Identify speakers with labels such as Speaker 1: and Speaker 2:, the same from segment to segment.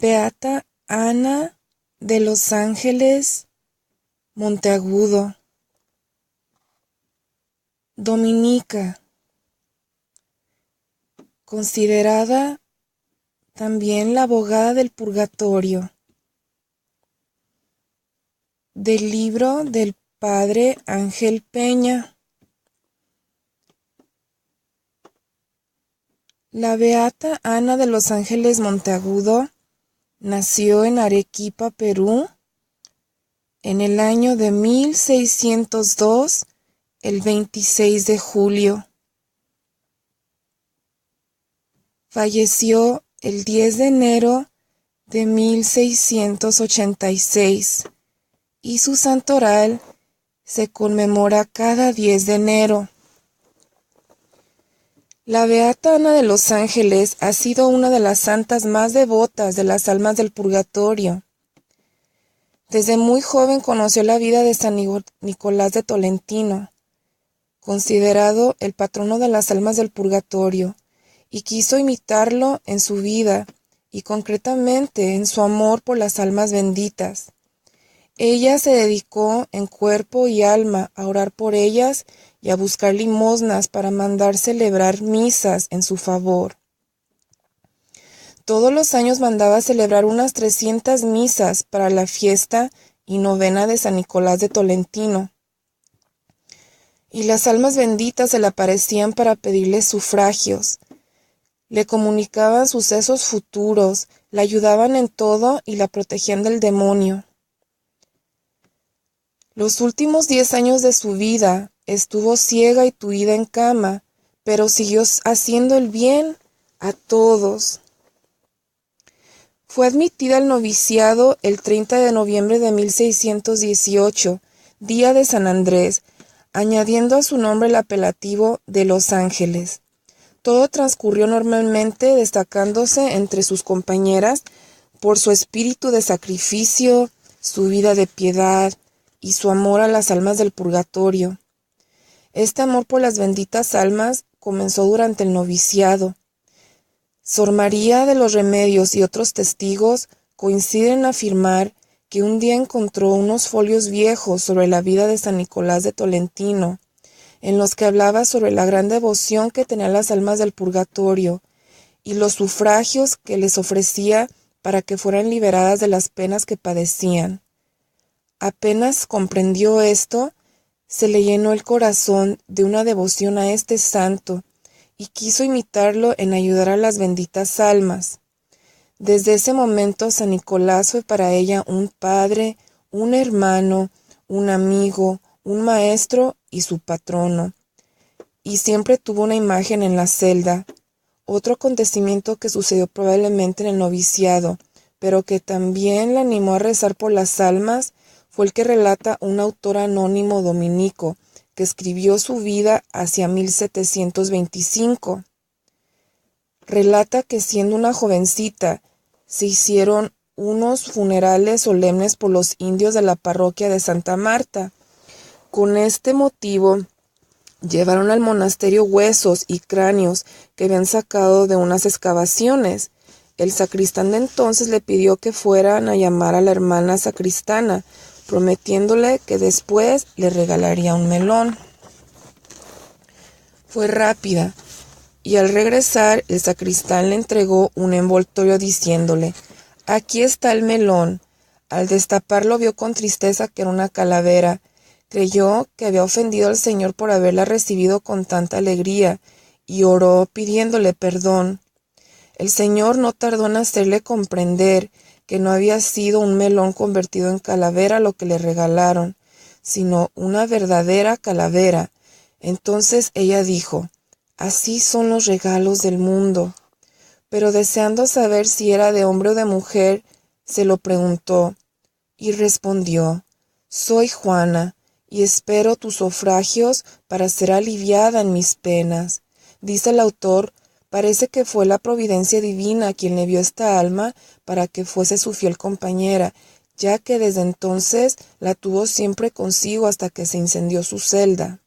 Speaker 1: Beata Ana de los Ángeles Monteagudo, dominica, considerada también la abogada del purgatorio, del libro del padre Ángel Peña. La Beata Ana de los Ángeles Monteagudo nació en Arequipa, Perú, en el año de 1602, el 26 de julio. Falleció el 10 de enero de 1686 y su santoral se conmemora cada 10 de enero. La Beata Ana de los Ángeles ha sido una de las santas más devotas de las almas del purgatorio. Desde muy joven conoció la vida de San Nicolás de Tolentino, considerado el patrono de las almas del purgatorio, y quiso imitarlo en su vida y concretamente en su amor por las almas benditas. Ella se dedicó en cuerpo y alma a orar por ellas y a buscar limosnas para mandar celebrar misas en su favor. Todos los años mandaba celebrar unas 300 misas para la fiesta y novena de San Nicolás de Tolentino. Y las almas benditas se le aparecían para pedirle sufragios. Le comunicaban sucesos futuros, la ayudaban en todo y la protegían del demonio. Los últimos 10 años de su vida estuvo ciega y tuida en cama, pero siguió haciendo el bien a todos. Fue admitida al noviciado el 30 de noviembre de 1618, día de San Andrés, añadiendo a su nombre el apelativo de Los Ángeles. Todo transcurrió normalmente, destacándose entre sus compañeras por su espíritu de sacrificio, su vida de piedad y su amor a las almas del purgatorio. Este amor por las benditas almas comenzó durante el noviciado. Sor María de los Remedios y otros testigos coinciden en afirmar que un día encontró unos folios viejos sobre la vida de San Nicolás de Tolentino, en los que hablaba sobre la gran devoción que tenían las almas del purgatorio y los sufragios que les ofrecía para que fueran liberadas de las penas que padecían. Apenas comprendió esto, se le llenó el corazón de una devoción a este santo y quiso imitarlo en ayudar a las benditas almas. Desde ese momento San Nicolás fue para ella un padre, un hermano, un amigo, un maestro y su patrono. Y siempre tuvo una imagen en la celda. Otro acontecimiento que sucedió probablemente en el noviciado, pero que también la animó a rezar por las almas, fue el que relata un autor anónimo dominico, que escribió su vida hacia 1725. Relata que siendo una jovencita, se hicieron unos funerales solemnes por los indios de la parroquia de Santa Marta. Con este motivo, llevaron al monasterio huesos y cráneos que habían sacado de unas excavaciones. El sacristán de entonces le pidió que fueran a llamar a la hermana sacristana, prometiéndole que después le regalaría un melón. Fue rápida, y al regresar el sacristán le entregó un envoltorio diciéndole: «Aquí está el melón». Al destaparlo vio con tristeza que era una calavera. Creyó que había ofendido al Señor por haberla recibido con tanta alegría, y oró pidiéndole perdón. El Señor no tardó en hacerle comprender que no había sido un melón convertido en calavera lo que le regalaron, sino una verdadera calavera. Entonces ella dijo: «Así son los regalos del mundo». Pero deseando saber si era de hombre o de mujer, se lo preguntó, y respondió: «Soy Juana, y espero tus sufragios para ser aliviada en mis penas». Dice el autor: parece que fue la providencia divina quien le vio esta alma para que fuese su fiel compañera, ya que desde entonces la tuvo siempre consigo hasta que se incendió su celda.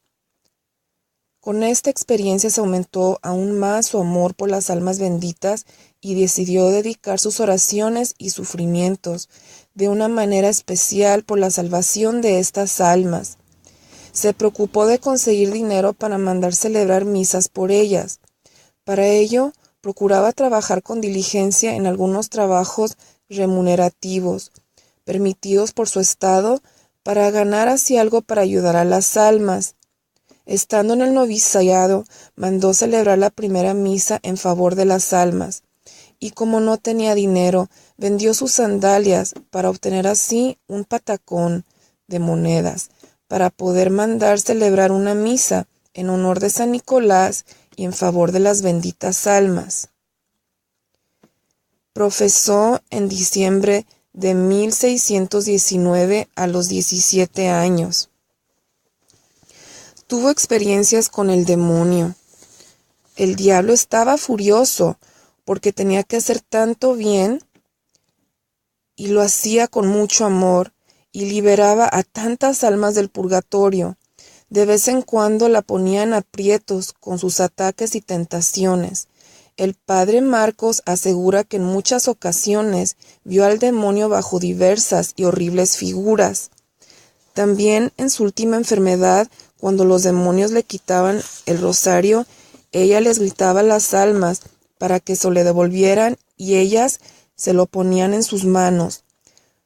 Speaker 1: Con esta experiencia se aumentó aún más su amor por las almas benditas y decidió dedicar sus oraciones y sufrimientos de una manera especial por la salvación de estas almas. Se preocupó de conseguir dinero para mandar celebrar misas por ellas. Para ello, procuraba trabajar con diligencia en algunos trabajos remunerativos, permitidos por su estado, para ganar así algo para ayudar a las almas. Estando en el noviciado, mandó celebrar la primera misa en favor de las almas, y como no tenía dinero, vendió sus sandalias para obtener así un patacón de monedas, para poder mandar celebrar una misa en honor de San Nicolás y en favor de las benditas almas. Profesó en diciembre de 1619 a los 17 años. Tuvo experiencias con el demonio. El diablo estaba furioso porque tenía que hacer tanto bien y lo hacía con mucho amor y liberaba a tantas almas del purgatorio. De vez en cuando la ponía en aprietos con sus ataques y tentaciones. El padre Marcos asegura que en muchas ocasiones vio al demonio bajo diversas y horribles figuras. También en su última enfermedad, cuando los demonios le quitaban el rosario, ella les gritaba a las almas para que se le devolvieran y ellas se lo ponían en sus manos.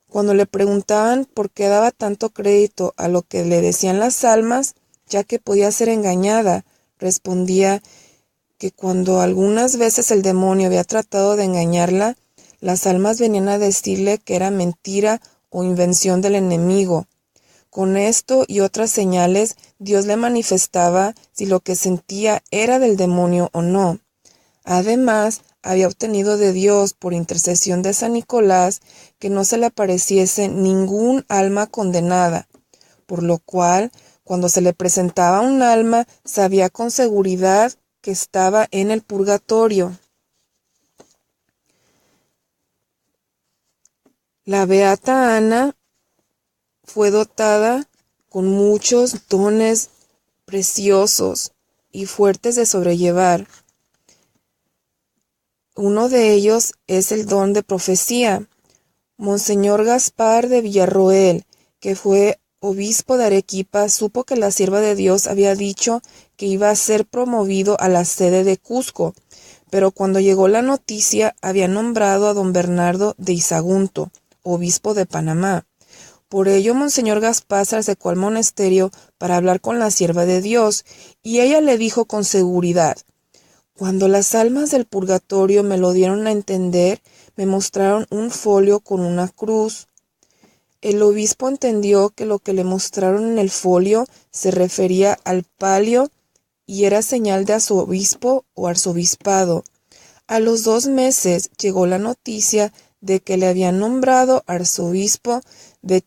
Speaker 1: Cuando le preguntaban por qué daba tanto crédito a lo que le decían las almas, ya que podía ser engañada, respondía que cuando algunas veces el demonio había tratado de engañarla, las almas venían a decirle que era mentira o invención del enemigo. Con esto y otras señales, Dios le manifestaba si lo que sentía era del demonio o no. Además, había obtenido de Dios, por intercesión de San Nicolás, que no se le apareciese ningún alma condenada, por lo cual, cuando se le presentaba un alma, sabía con seguridad que estaba en el purgatorio. La beata Ana fue dotada con muchos dones preciosos y fuertes de sobrellevar. Uno de ellos es el don de profecía. Monseñor Gaspar de Villarroel, que fue obispo de Arequipa, supo que la sierva de Dios había dicho que iba a ser promovido a la sede de Cusco, pero cuando llegó la noticia había nombrado a don Bernardo de Izagunto, obispo de Panamá. Por ello, Monseñor Gaspar se acercó al monasterio para hablar con la sierva de Dios, y ella le dijo con seguridad: cuando las almas del purgatorio me lo dieron a entender, me mostraron un folio con una cruz. El obispo entendió que lo que le mostraron en el folio se refería al palio y era señal de arzobispo o arzobispado. A los 2 meses llegó la noticia de que le habían nombrado arzobispo de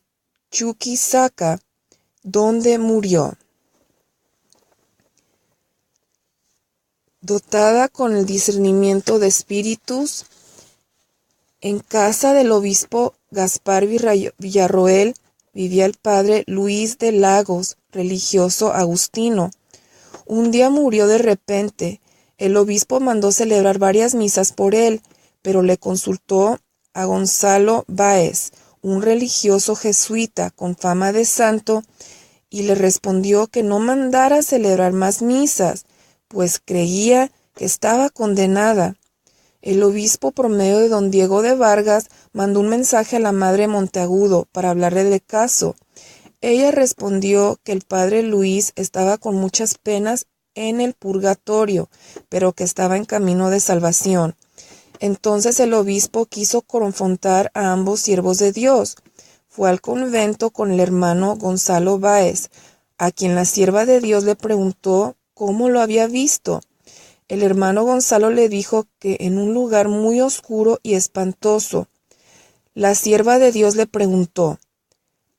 Speaker 1: Chuquisaca, donde murió. Dotada con el discernimiento de espíritus, en casa del obispo Gaspar Villarroel vivía el padre Luis de Lagos, religioso agustino. Un día murió de repente. El obispo mandó celebrar varias misas por él, pero le consultó a Gonzalo Báez, un religioso jesuita con fama de santo, y le respondió que no mandara celebrar más misas, pues creía que estaba condenada. El obispo, por medio de don Diego de Vargas, mandó un mensaje a la madre Monteagudo para hablarle del caso. Ella respondió que el padre Luis estaba con muchas penas en el purgatorio, pero que estaba en camino de salvación. Entonces el obispo quiso confrontar a ambos siervos de Dios. Fue al convento con el hermano Gonzalo Báez, a quien la sierva de Dios le preguntó cómo lo había visto. El hermano Gonzalo le dijo que en un lugar muy oscuro y espantoso. La sierva de Dios le preguntó: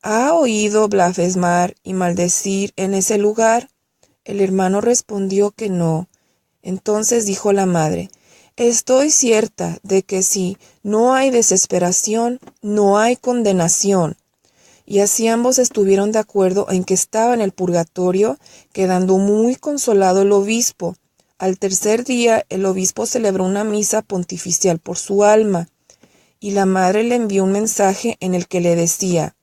Speaker 1: ¿ha oído blasfemar y maldecir en ese lugar? El hermano respondió que no. Entonces dijo la madre: estoy cierta de que si no hay desesperación, no hay condenación. y así ambos estuvieron de acuerdo en que estaba en el purgatorio, quedando muy consolado el obispo. Al tercer día, el obispo celebró una misa pontificial por su alma, y la madre le envió un mensaje en el que le decía: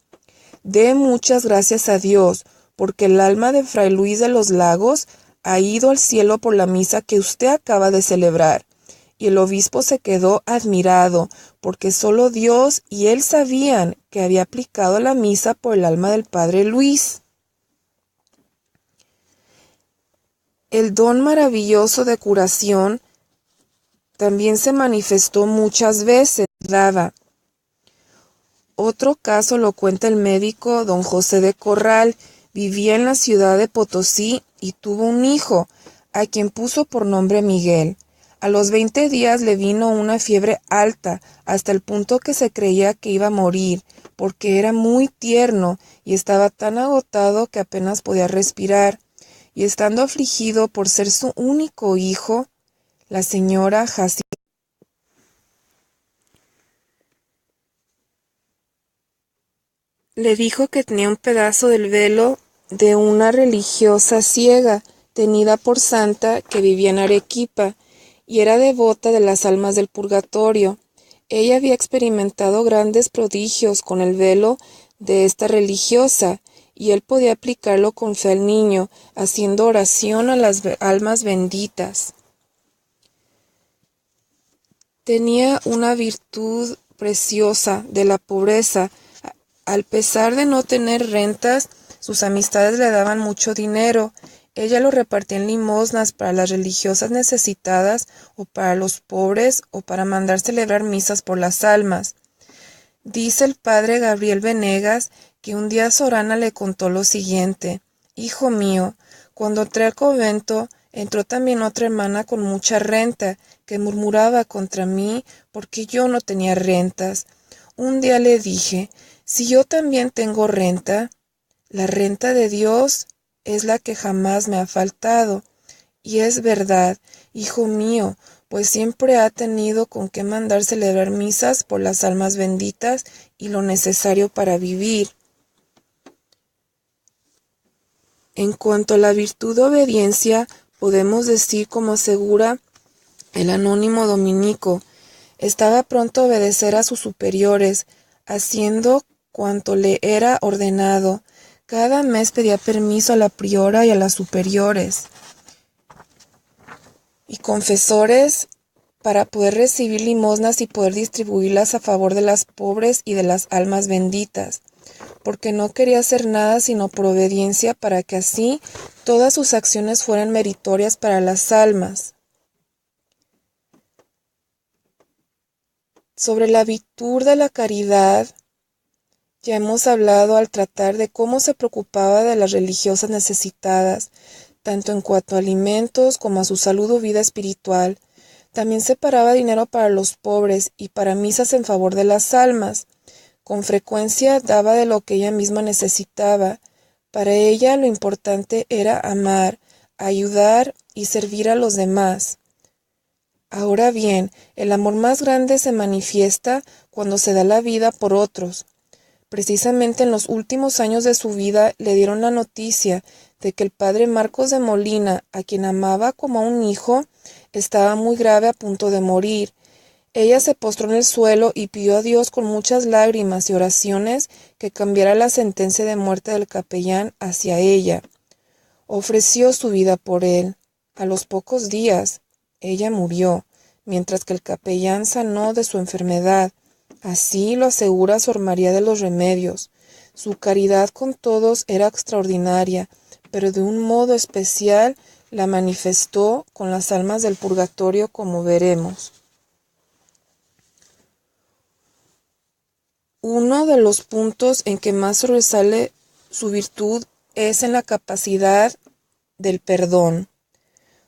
Speaker 1: «Dé muchas gracias a Dios, porque el alma de Fray Luis de los Lagos ha ido al cielo por la misa que usted acaba de celebrar». Y el obispo se quedó admirado, porque solo Dios y él sabían que había aplicado la misa por el alma del padre Luis. El don maravilloso de curación también se manifestó muchas veces. Otro caso lo cuenta el médico don José de Corral. Vivía en la ciudad de Potosí y tuvo un hijo, a quien puso por nombre Miguel. A los 20 días le vino una fiebre alta, hasta el punto que se creía que iba a morir, porque era muy tierno y estaba tan agotado que apenas podía respirar. Y estando afligido por ser su único hijo, la señora Jacinta le dijo que tenía un pedazo del velo de una religiosa ciega, tenida por santa, que vivía en Arequipa, y era devota de las almas del purgatorio. Ella había experimentado grandes prodigios con el velo de esta religiosa, y él podía aplicarlo con fe al niño, haciendo oración a las almas benditas. Tenía una virtud preciosa de la pobreza. Al pesar de no tener rentas, sus amistades le daban mucho dinero. Ella lo repartía en limosnas para las religiosas necesitadas, o para los pobres, o para mandar celebrar misas por las almas. Dice el padre Gabriel Venegas que un día Sorana le contó lo siguiente: «Hijo mío, cuando entré al convento, entró también otra hermana con mucha renta, que murmuraba contra mí porque yo no tenía rentas. Un día le dije: si yo también tengo renta, la renta de Dios es la que jamás me ha faltado. Y es verdad, hijo mío, pues siempre ha tenido con qué mandar celebrar misas por las almas benditas y lo necesario para vivir». En cuanto a la virtud de obediencia, podemos decir, como asegura el anónimo dominico, estaba pronto a obedecer a sus superiores, haciendo cuanto le era ordenado. Cada mes pedía permiso a la priora y a las superiores y confesores para poder recibir limosnas y poder distribuirlas a favor de las pobres y de las almas benditas, porque no quería hacer nada sino por obediencia, para que así todas sus acciones fueran meritorias para las almas. Sobre la virtud de la caridad, ya hemos hablado al tratar de cómo se preocupaba de las religiosas necesitadas, tanto en cuanto a alimentos como a su salud o vida espiritual. También separaba dinero para los pobres y para misas en favor de las almas. Con frecuencia daba de lo que ella misma necesitaba. Para ella lo importante era amar, ayudar y servir a los demás. Ahora bien, el amor más grande se manifiesta cuando se da la vida por otros. Precisamente en los últimos años de su vida le dieron la noticia de que el padre Marcos de Molina, a quien amaba como a un hijo, estaba muy grave, a punto de morir. Ella se postró en el suelo y pidió a Dios con muchas lágrimas y oraciones que cambiara la sentencia de muerte del capellán hacia ella. Ofreció su vida por él. A los pocos días, ella murió, mientras que el capellán sanó de su enfermedad. Así lo asegura Sor María de los Remedios. Su caridad con todos era extraordinaria, pero de un modo especial la manifestó con las almas del purgatorio, como veremos. Uno de los puntos en que más sobresale su virtud es en la capacidad del perdón.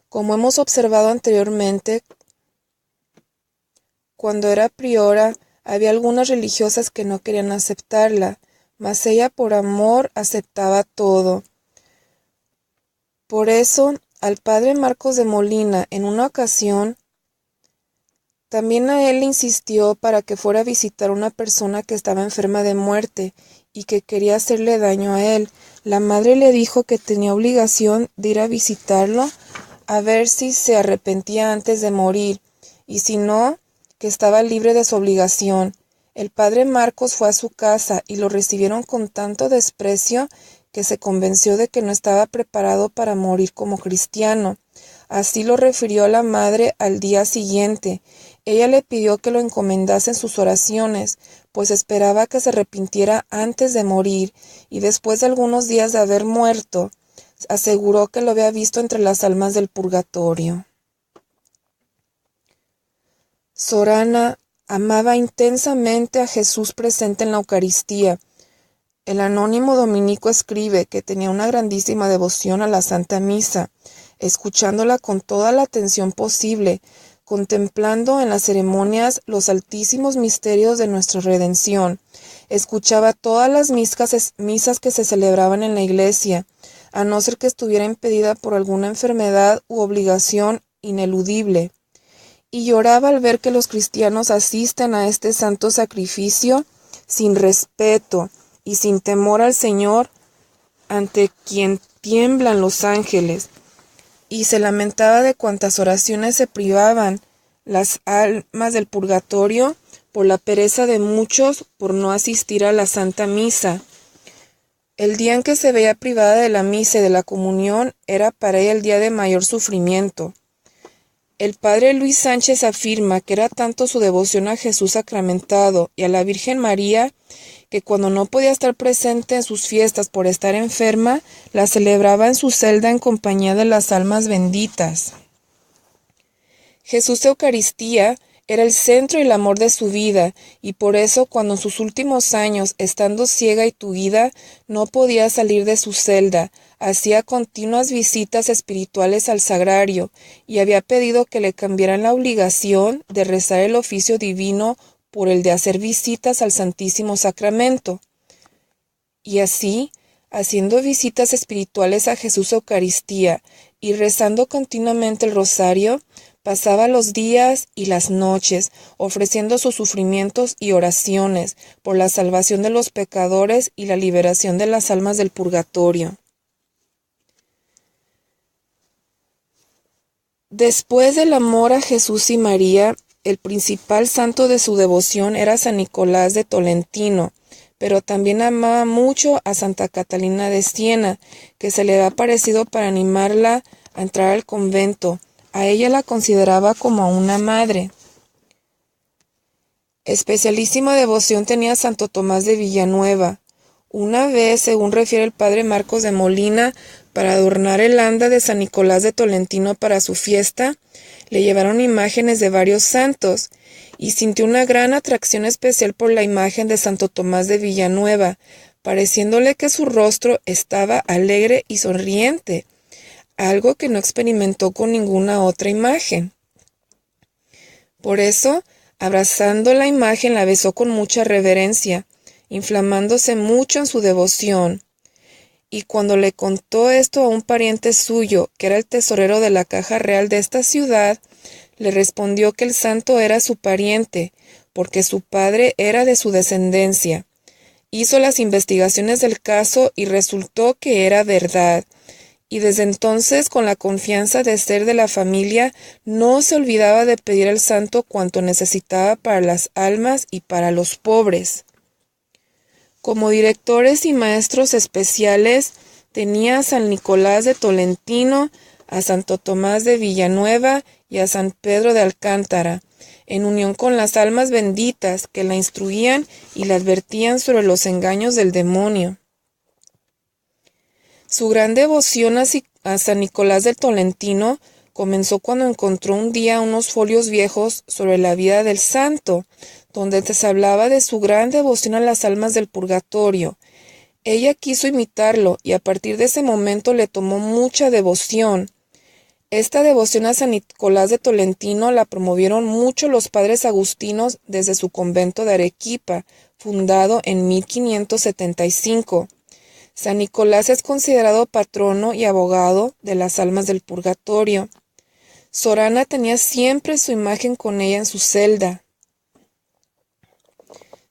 Speaker 1: Como hemos observado anteriormente, cuando era priora, había algunas religiosas que no querían aceptarla, mas ella por amor aceptaba todo. Por eso, al padre Marcos de Molina, en una ocasión, también a él le insistió para que fuera a visitar a una persona que estaba enferma de muerte y que quería hacerle daño a él. La madre le dijo que tenía obligación de ir a visitarlo a ver si se arrepentía antes de morir, y si no, que estaba libre de su obligación. El padre Marcos fue a su casa y lo recibieron con tanto desprecio que se convenció de que no estaba preparado para morir como cristiano. Así lo refirió a la madre al día siguiente. Ella le pidió que lo encomendase en sus oraciones, pues esperaba que se arrepintiera antes de morir, y después de algunos días de haber muerto, aseguró que lo había visto entre las almas del purgatorio. Sorana amaba intensamente a Jesús presente en la Eucaristía. El anónimo dominico escribe que tenía una grandísima devoción a la Santa Misa, escuchándola con toda la atención posible, contemplando en las ceremonias los altísimos misterios de nuestra redención. Escuchaba todas las misas que se celebraban en la iglesia, a no ser que estuviera impedida por alguna enfermedad u obligación ineludible, y lloraba al ver que los cristianos asisten a este santo sacrificio sin respeto y sin temor al Señor, ante quien tiemblan los ángeles, y se lamentaba de cuántas oraciones se privaban las almas del purgatorio por la pereza de muchos por no asistir a la Santa Misa. El día en que se veía privada de la misa y de la comunión era para ella el día de mayor sufrimiento. El padre Luis Sánchez afirma que era tanto su devoción a Jesús sacramentado y a la Virgen María que cuando no podía estar presente en sus fiestas por estar enferma, la celebraba en su celda en compañía de las almas benditas. Jesús de Eucaristía era el centro y el amor de su vida, y por eso cuando en sus últimos años, estando ciega y tuida, no podía salir de su celda, hacía continuas visitas espirituales al sagrario, y había pedido que le cambiaran la obligación de rezar el oficio divino por el de hacer visitas al Santísimo Sacramento. Y así, haciendo visitas espirituales a Jesús Eucaristía y rezando continuamente el rosario, pasaba los días y las noches ofreciendo sus sufrimientos y oraciones por la salvación de los pecadores y la liberación de las almas del purgatorio. Después del amor a Jesús y María, el principal santo de su devoción era San Nicolás de Tolentino, pero también amaba mucho a Santa Catalina de Siena, que se le había aparecido para animarla a entrar al convento. A ella la consideraba como una madre. Especialísima devoción tenía Santo Tomás de Villanueva. Una vez, según refiere el padre Marcos de Molina, para adornar el anda de San Nicolás de Tolentino para su fiesta, le llevaron imágenes de varios santos, y sintió una gran atracción especial por la imagen de Santo Tomás de Villanueva, pareciéndole que su rostro estaba alegre y sonriente, algo que no experimentó con ninguna otra imagen. Por eso, abrazando la imagen, la besó con mucha reverencia, inflamándose mucho en su devoción. Y cuando le contó esto a un pariente suyo, que era el tesorero de la caja real de esta ciudad, le respondió que el santo era su pariente, porque su padre era de su descendencia. Hizo las investigaciones del caso y resultó que era verdad, y desde entonces, con la confianza de ser de la familia, no se olvidaba de pedir al santo cuanto necesitaba para las almas y para los pobres. Como directores y maestros especiales tenía a San Nicolás de Tolentino, a Santo Tomás de Villanueva y a San Pedro de Alcántara, en unión con las almas benditas que la instruían y la advertían sobre los engaños del demonio. Su gran devoción a San Nicolás de Tolentino comenzó cuando encontró un día unos folios viejos sobre la vida del santo, donde se hablaba de su gran devoción a las almas del purgatorio. Ella quiso imitarlo y a partir de ese momento le tomó mucha devoción. Esta devoción a San Nicolás de Tolentino la promovieron mucho los padres agustinos desde su convento de Arequipa, fundado en 1575. San Nicolás es considerado patrono y abogado de las almas del purgatorio. Sorana tenía siempre su imagen con ella en su celda.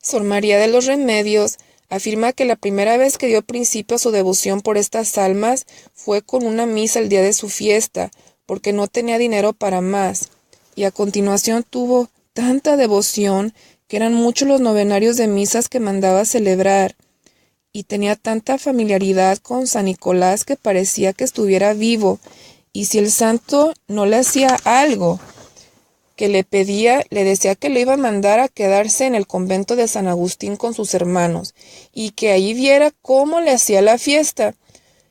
Speaker 1: Sor María de los Remedios Afirma que la primera vez que dio principio a su devoción por estas almas fue con una misa el día de su fiesta, porque no tenía dinero para más, y a continuación tuvo tanta devoción que eran muchos los novenarios de misas que mandaba celebrar, y tenía tanta familiaridad con San Nicolás que parecía que estuviera vivo, y si el santo no le hacía algo que le pedía, le decía que le iba a mandar a quedarse en el convento de San Agustín con sus hermanos, y que allí viera cómo le hacía la fiesta,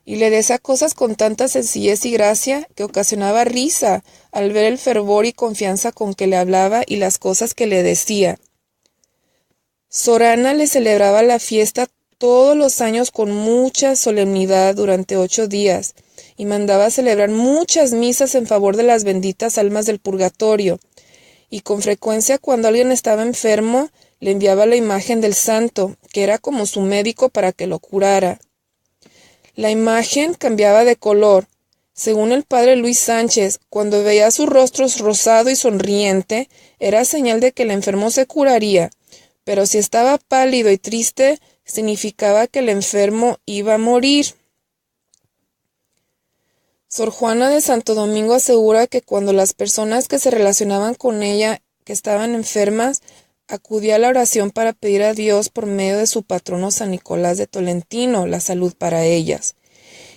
Speaker 1: y le decía cosas con tanta sencillez y gracia que ocasionaba risa al ver el fervor y confianza con que le hablaba y las cosas que le decía. Sorana le celebraba la fiesta todos los años con mucha solemnidad durante 8 días, y mandaba celebrar muchas misas en favor de las benditas almas del purgatorio, y con frecuencia cuando alguien estaba enfermo, le enviaba la imagen del santo, que era como su médico para que lo curara. La imagen cambiaba de color. Según el padre Luis Sánchez, cuando veía su rostro rosado y sonriente, era señal de que el enfermo se curaría, pero si estaba pálido y triste, significaba que el enfermo iba a morir. Sor Juana de Santo Domingo asegura que cuando las personas que se relacionaban con ella, que estaban enfermas, acudía a la oración para pedir a Dios por medio de su patrono San Nicolás de Tolentino la salud para ellas.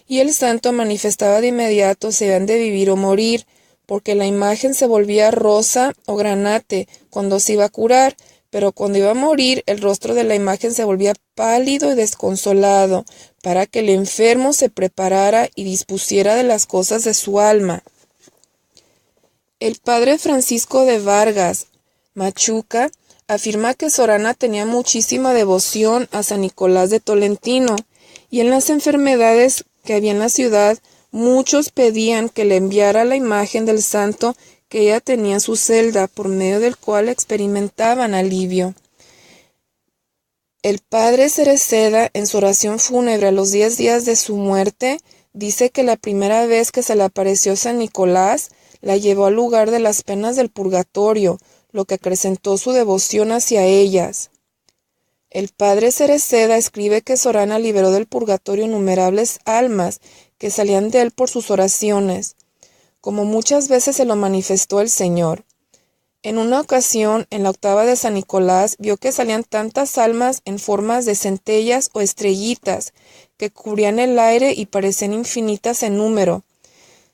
Speaker 1: Y el santo manifestaba de inmediato si habían de vivir o morir, porque la imagen se volvía rosa o granate cuando se iba a curar, pero cuando iba a morir el rostro de la imagen se volvía pálido y desconsolado, para que el enfermo se preparara y dispusiera de las cosas de su alma. El padre Francisco de Vargas Machuca afirma que Sorana tenía muchísima devoción a San Nicolás de Tolentino, y en las enfermedades que había en la ciudad, muchos pedían que le enviara la imagen del santo que ella tenía en su celda, por medio del cual experimentaban alivio. El padre Cereceda, en su oración fúnebre a los 10 días de su muerte, dice que la primera vez que se le apareció San Nicolás, la llevó al lugar de las penas del purgatorio, lo que acrecentó su devoción hacia ellas. El padre Cereceda escribe que Sorana liberó del purgatorio innumerables almas que salían de él por sus oraciones, como muchas veces se lo manifestó el Señor. En una ocasión, en la octava de San Nicolás, vio que salían tantas almas en formas de centellas o estrellitas, que cubrían el aire y parecían infinitas en número.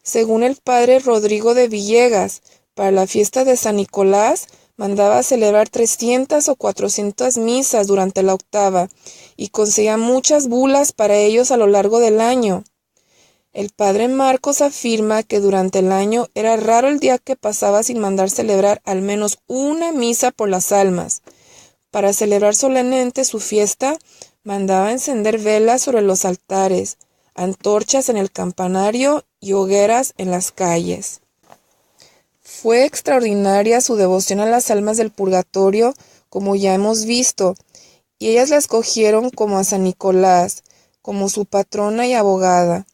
Speaker 1: Según el padre Rodrigo de Villegas, para la fiesta de San Nicolás, mandaba celebrar 300 o 400 misas durante la octava, y conseguía muchas bulas para ellos a lo largo del año. El padre Marcos afirma que durante el año era raro el día que pasaba sin mandar celebrar al menos una misa por las almas. Para celebrar solemnemente su fiesta, mandaba encender velas sobre los altares, antorchas en el campanario y hogueras en las calles. Fue extraordinaria su devoción a las almas del purgatorio, como ya hemos visto, y ellas la escogieron como a San Nicolás, como su patrona y abogada.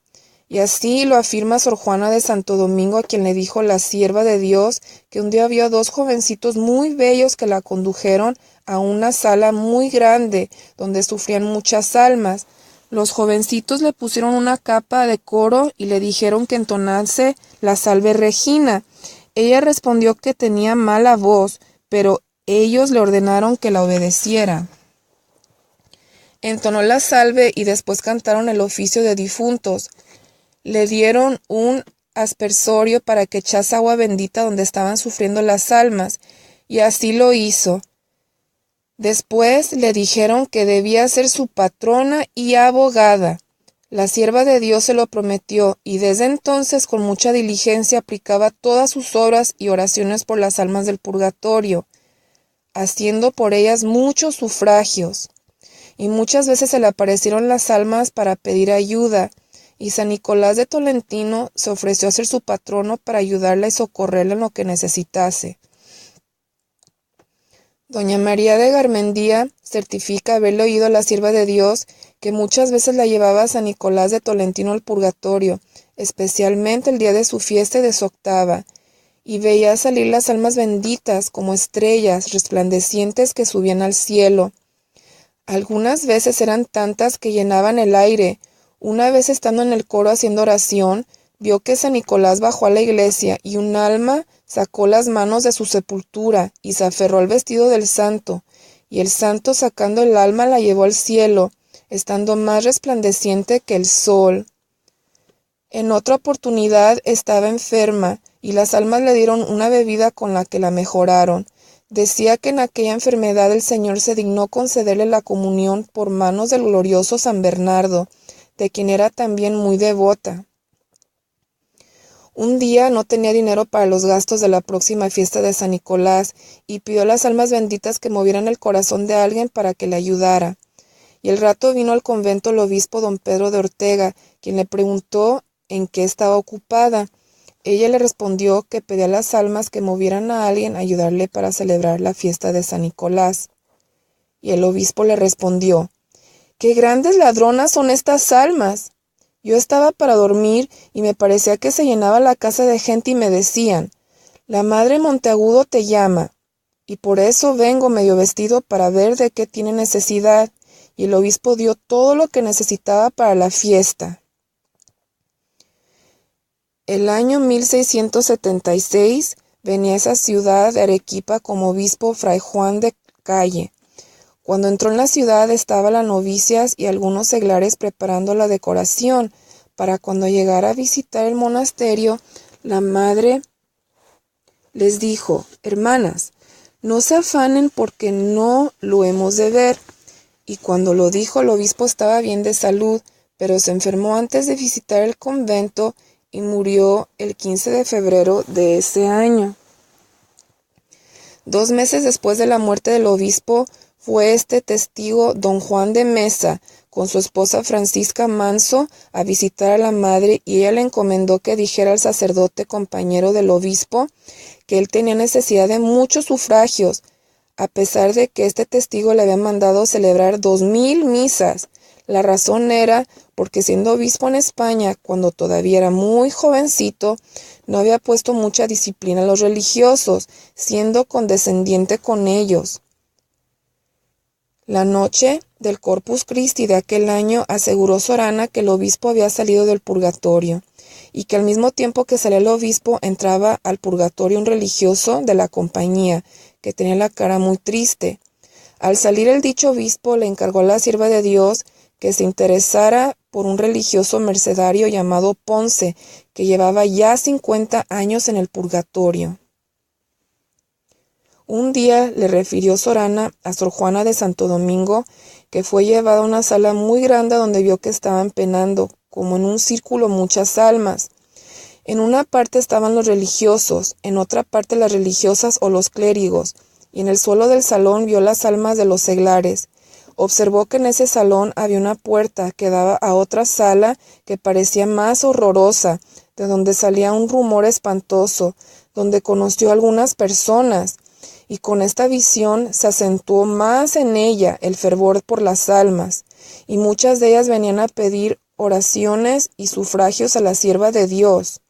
Speaker 1: Y así lo afirma Sor Juana de Santo Domingo, a quien le dijo la sierva de Dios que un día vio a 2 jovencitos muy bellos que la condujeron a una sala muy grande, donde sufrían muchas almas. Los jovencitos le pusieron una capa de coro y le dijeron que entonase la Salve Regina. Ella respondió que tenía mala voz, pero ellos le ordenaron que la obedeciera. Entonó la salve y después cantaron el oficio de difuntos. Le dieron un aspersorio para que echase agua bendita donde estaban sufriendo las almas, y así lo hizo. Después le dijeron que debía ser su patrona y abogada. La sierva de Dios se lo prometió, y desde entonces con mucha diligencia aplicaba todas sus obras y oraciones por las almas del purgatorio, haciendo por ellas muchos sufragios. Y muchas veces se le aparecieron las almas para pedir ayuda, y San Nicolás de Tolentino se ofreció a ser su patrono para ayudarla y socorrerla en lo que necesitase. Doña María de Garmendia certifica haberle oído a la sierva de Dios que muchas veces la llevaba a San Nicolás de Tolentino al purgatorio, especialmente el día de su fiesta y de su octava, y veía salir las almas benditas como estrellas resplandecientes que subían al cielo. Algunas veces eran tantas que llenaban el aire. Una vez estando en el coro haciendo oración, vio que San Nicolás bajó a la iglesia y un alma sacó las manos de su sepultura y se aferró al vestido del santo, y el santo sacando el alma la llevó al cielo, estando más resplandeciente que el sol. En otra oportunidad estaba enferma, y las almas le dieron una bebida con la que la mejoraron. Decía que en aquella enfermedad el Señor se dignó concederle la comunión por manos del glorioso San Bernardo, de quien era también muy devota. Un día no tenía dinero para los gastos de la próxima fiesta de San Nicolás, y pidió a las almas benditas que movieran el corazón de alguien para que le ayudara. Y al rato vino al convento el obispo don Pedro de Ortega, quien le preguntó en qué estaba ocupada. Ella le respondió que pedía a las almas que movieran a alguien a ayudarle para celebrar la fiesta de San Nicolás. Y el obispo le respondió: ¡Qué grandes ladronas son estas almas! Yo estaba para dormir y me parecía que se llenaba la casa de gente y me decían: la madre Monteagudo te llama, y por eso vengo medio vestido para ver de qué tiene necesidad. Y el obispo dio todo lo que necesitaba para la fiesta. El año 1676 venía a esa ciudad de Arequipa como obispo Fray Juan de Calle. Cuando entró en la ciudad estaban las novicias y algunos seglares preparando la decoración para cuando llegara a visitar el monasterio. La madre les dijo: hermanas, no se afanen porque no lo hemos de ver. Y cuando lo dijo, el obispo estaba bien de salud, pero se enfermó antes de visitar el convento y murió el 15 de febrero de ese año. 2 meses después de la muerte del obispo, fue este testigo don Juan de Mesa con su esposa Francisca Manso a visitar a la madre, y ella le encomendó que dijera al sacerdote compañero del obispo que él tenía necesidad de muchos sufragios, a pesar de que este testigo le había mandado celebrar 2000 misas. La razón era porque, siendo obispo en España, cuando todavía era muy jovencito, no había puesto mucha disciplina a los religiosos, siendo condescendiente con ellos. La noche del Corpus Christi de aquel año aseguró Sorana que el obispo había salido del purgatorio, y que al mismo tiempo que salía el obispo entraba al purgatorio un religioso de la compañía, que tenía la cara muy triste. Al salir el dicho obispo le encargó a la sierva de Dios que se interesara por un religioso mercedario llamado Ponce, que llevaba ya 50 años en el purgatorio. Un día le refirió Sorana a Sor Juana de Santo Domingo que fue llevada a una sala muy grande donde vio que estaban penando, como en un círculo, muchas almas. En una parte estaban los religiosos, en otra parte las religiosas o los clérigos, y en el suelo del salón vio las almas de los seglares. Observó que en ese salón había una puerta que daba a otra sala que parecía más horrorosa, de donde salía un rumor espantoso, donde conoció a algunas personas, y con esta visión se acentuó más en ella el fervor por las almas, y muchas de ellas venían a pedir oraciones y sufragios a la sierva de Dios.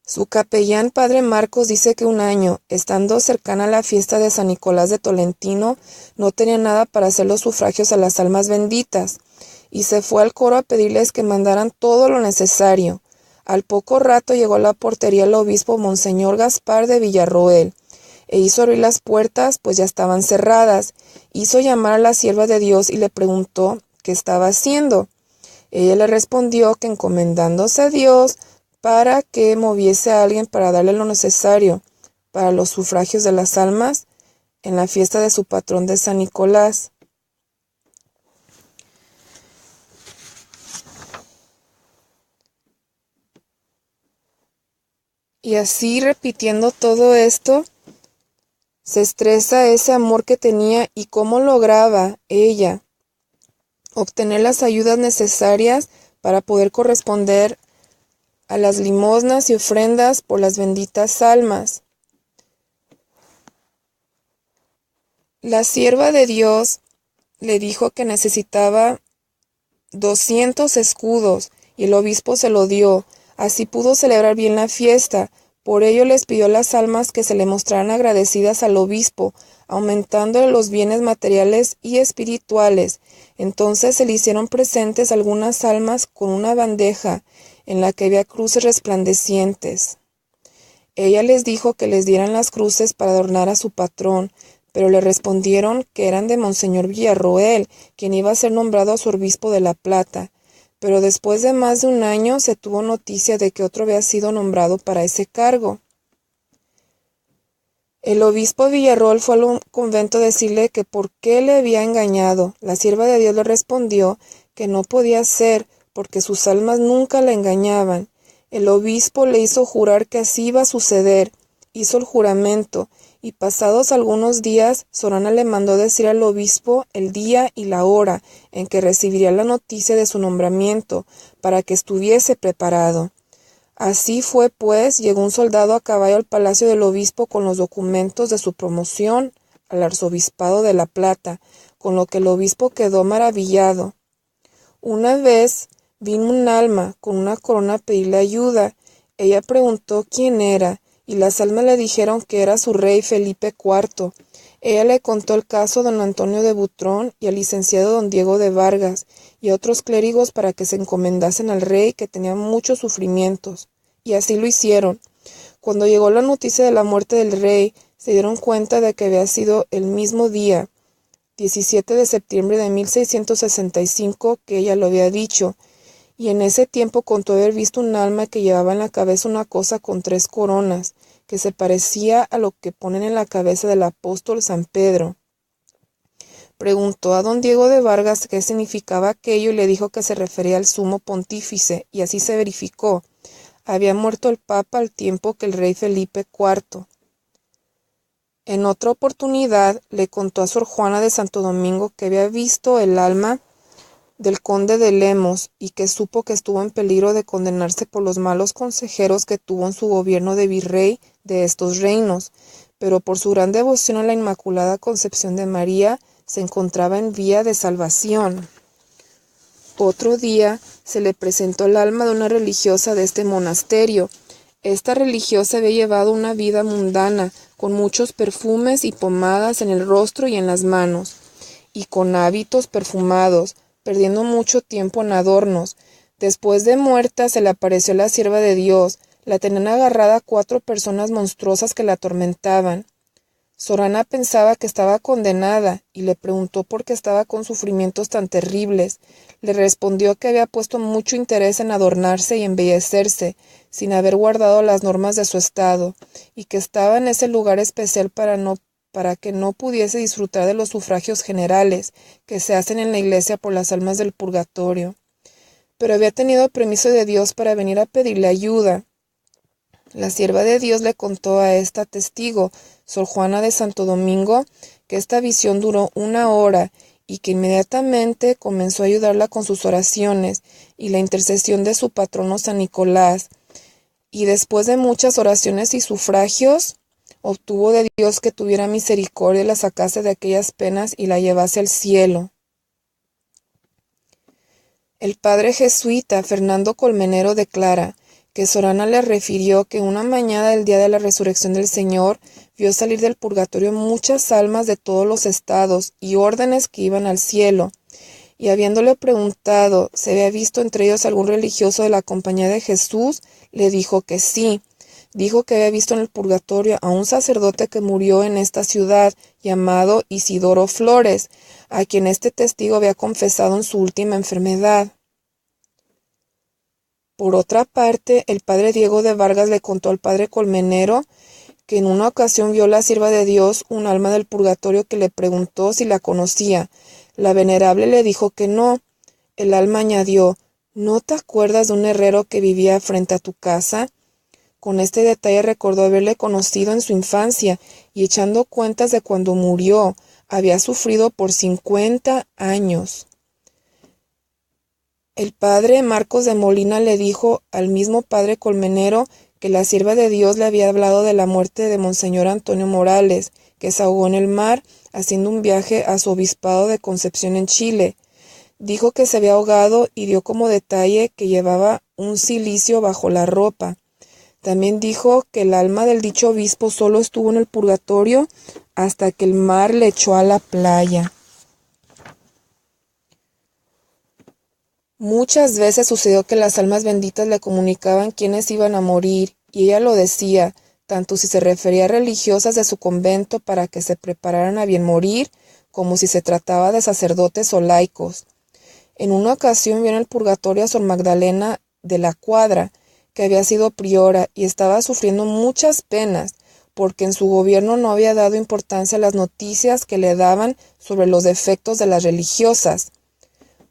Speaker 1: Su capellán padre Marcos dice que un año, estando cercana a la fiesta de San Nicolás de Tolentino, no tenía nada para hacer los sufragios a las almas benditas, y se fue al coro a pedirles que mandaran todo lo necesario. Al poco rato llegó a la portería el obispo Monseñor Gaspar de Villarroel, e hizo abrir las puertas, pues ya estaban cerradas. Hizo llamar a la sierva de Dios y le preguntó qué estaba haciendo. Ella le respondió que encomendándose a Dios para que moviese a alguien para darle lo necesario para los sufragios de las almas en la fiesta de su patrón de San Nicolás. Y así, repitiendo todo esto, se expresa ese amor que tenía y cómo lograba ella obtener las ayudas necesarias para poder corresponder a las limosnas y ofrendas por las benditas almas. La sierva de Dios le dijo que necesitaba 200 escudos y el obispo se lo dio. Así pudo celebrar bien la fiesta, Por ello les pidió a las almas que se le mostraran agradecidas al obispo, aumentándole los bienes materiales y espirituales. Entonces se le hicieron presentes algunas almas con una bandeja en la que había cruces resplandecientes. Ella les dijo que les dieran las cruces para adornar a su patrón, pero le respondieron que eran de Monseñor Villarroel, quien iba a ser nombrado arzobispo de La Plata. Pero después de más de un año se tuvo noticia de que otro había sido nombrado para ese cargo. El obispo Villarroel fue al convento a decirle que por qué le había engañado. La sierva de Dios le respondió que no podía ser, porque sus almas nunca la engañaban. El obispo le hizo jurar que así iba a suceder. Hizo el juramento, y pasados algunos días, Sorana le mandó decir al obispo el día y la hora en que recibiría la noticia de su nombramiento, para que estuviese preparado. Así fue, pues, llegó un soldado a caballo al palacio del obispo con los documentos de su promoción al arzobispado de La Plata, con lo que el obispo quedó maravillado. Una vez vino un alma con una corona a pedirle ayuda. Ella preguntó quién era, y las almas le dijeron que era su rey Felipe IV. Ella le contó el caso a don Antonio de Butrón y al licenciado don Diego de Vargas y a otros clérigos para que se encomendasen al rey, que tenía muchos sufrimientos. Y así lo hicieron. Cuando llegó la noticia de la muerte del rey, se dieron cuenta de que había sido el mismo día, 17 de septiembre de 1665, que ella lo había dicho, y en ese tiempo contó haber visto un alma que llevaba en la cabeza una cosa con 3 coronas, que se parecía a lo que ponen en la cabeza del apóstol San Pedro. Preguntó a don Diego de Vargas qué significaba aquello y le dijo que se refería al sumo pontífice, y así se verificó. Había muerto el Papa al tiempo que el rey Felipe IV. En otra oportunidad le contó a Sor Juana de Santo Domingo que había visto el alma del conde de Lemos y que supo que estuvo en peligro de condenarse por los malos consejeros que tuvo en su gobierno de virrey de estos reinos, pero por su gran devoción a la Inmaculada Concepción de María se encontraba en vía de salvación. Otro día se le presentó el alma de una religiosa de este monasterio. Esta religiosa había llevado una vida mundana, con muchos perfumes y pomadas en el rostro y en las manos, y con hábitos perfumados, perdiendo mucho tiempo en adornos. Después de muerta se le apareció la sierva de Dios. La tenían agarrada 4 personas monstruosas que la atormentaban. Sorana pensaba que estaba condenada y le preguntó por qué estaba con sufrimientos tan terribles. Le respondió que había puesto mucho interés en adornarse y embellecerse, sin haber guardado las normas de su estado, y que estaba en ese lugar especial para que no pudiese disfrutar de los sufragios generales que se hacen en la iglesia por las almas del purgatorio. Pero había tenido permiso de Dios para venir a pedirle ayuda. La sierva de Dios le contó a esta testigo, Sor Juana de Santo Domingo, que esta visión duró 1 hora y que inmediatamente comenzó a ayudarla con sus oraciones y la intercesión de su patrono San Nicolás, y después de muchas oraciones y sufragios, obtuvo de Dios que tuviera misericordia y la sacase de aquellas penas y la llevase al cielo. El padre jesuita Fernando Colmenero declara que Sorana le refirió que una mañana del día de la resurrección del Señor vio salir del purgatorio muchas almas de todos los estados y órdenes que iban al cielo, y habiéndole preguntado si había visto entre ellos algún religioso de la compañía de Jesús, le dijo que sí. Dijo que había visto en el purgatorio a un sacerdote que murió en esta ciudad, llamado Isidoro Flores, a quien este testigo había confesado en su última enfermedad. Por otra parte, el padre Diego de Vargas le contó al padre Colmenero que en una ocasión vio la sierva de Dios un alma del purgatorio que le preguntó si la conocía. La venerable le dijo que no. El alma añadió: ¿no te acuerdas de un herrero que vivía frente a tu casa? Con este detalle recordó haberle conocido en su infancia y echando cuentas de cuando murió, había sufrido por 50 años. El padre Marcos de Molina le dijo al mismo padre Colmenero que la sierva de Dios le había hablado de la muerte de Monseñor Antonio Morales, que se ahogó en el mar haciendo un viaje a su obispado de Concepción en Chile. Dijo que se había ahogado y dio como detalle que llevaba un cilicio bajo la ropa. También dijo que el alma del dicho obispo solo estuvo en el purgatorio hasta que el mar le echó a la playa. Muchas veces sucedió que las almas benditas le comunicaban quiénes iban a morir, y ella lo decía, tanto si se refería a religiosas de su convento para que se prepararan a bien morir, como si se trataba de sacerdotes o laicos. En una ocasión vio en el purgatorio a Sor Magdalena de la Cuadra, que había sido priora y estaba sufriendo muchas penas, porque en su gobierno no había dado importancia a las noticias que le daban sobre los defectos de las religiosas.